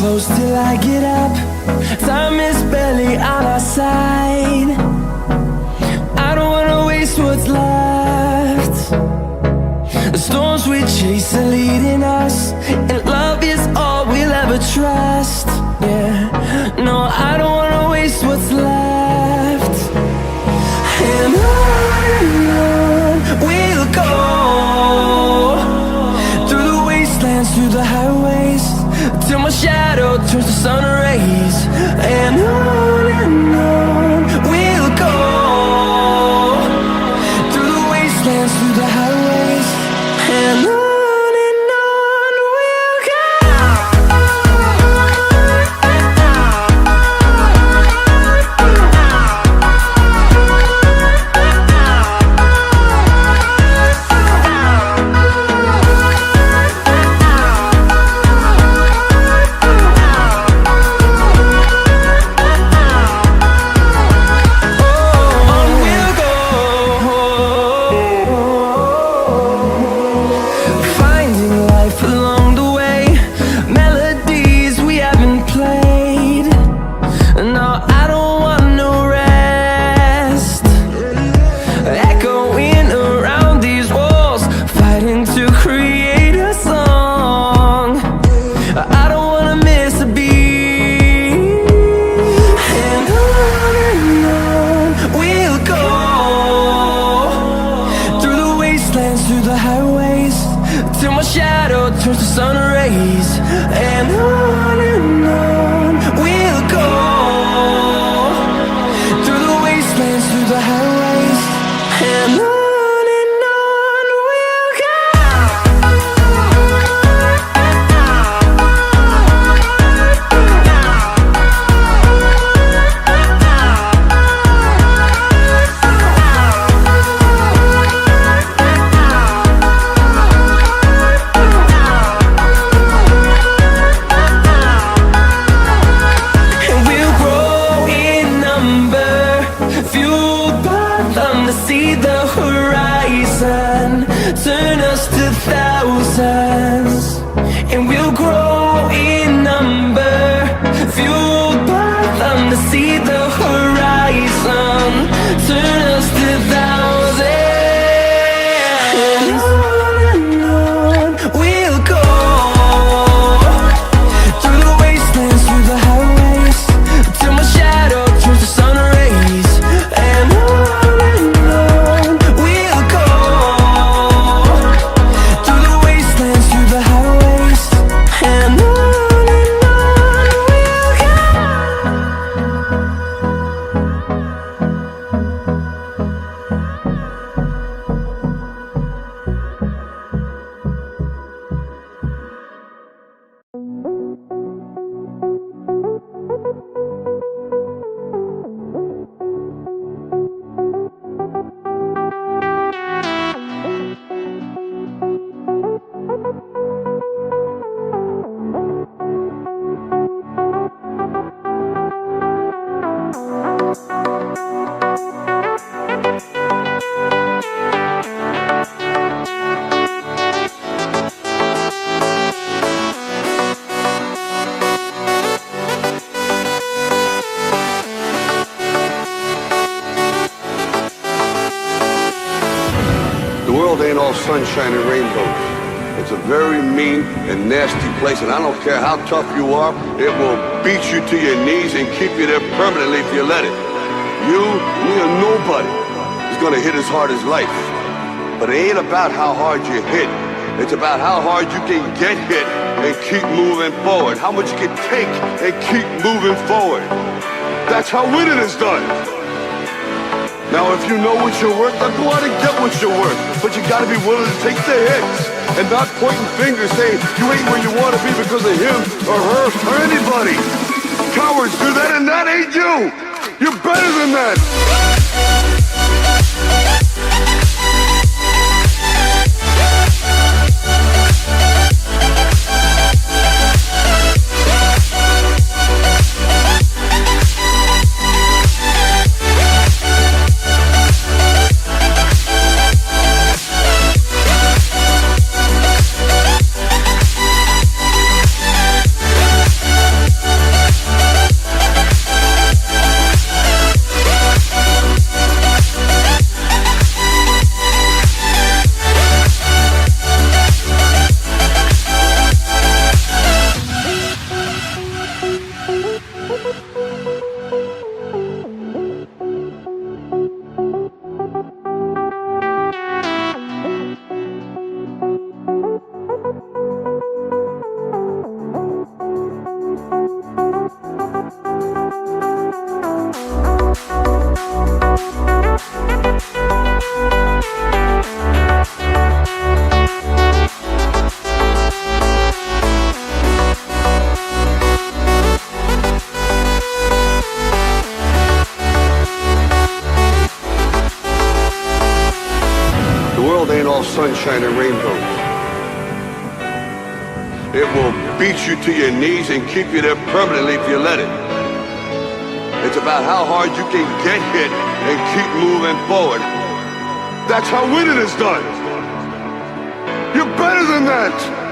close till I get up. Time is barely on our side. I don't wanna waste what's left. The storms we chase are leading us, and love is all we'll ever trust. Yeah, no, I don't wanna waste what's left. And on we'll go, through the wastelands, through the highways, till my shadow turns to sun rays. And on we'll go, through the wastelands, through the highways, and on we'll go. Sunshine and rainbows. It's a very mean and nasty place, and I don't care how tough you are, it will beat you to your knees and keep you there permanently if you let it. You, me, or nobody is gonna hit as hard as life. But it ain't about how hard you hit. It's about how hard you can get hit and keep moving forward. How much you can take and keep moving forward. That's how winning is done. Now, if you know what you're worth, then go out and get what you're worth. But you gotta be willing to take the hits and not pointing fingers saying you ain't where you wanna be because of him or her or anybody. Cowards do that, and that ain't you. You're better than that. sunshine and rainbows. It will beat you to your knees and keep you there permanently if you let it. It's about how hard you can get hit and keep moving forward. That's how winning is done. You're better than that.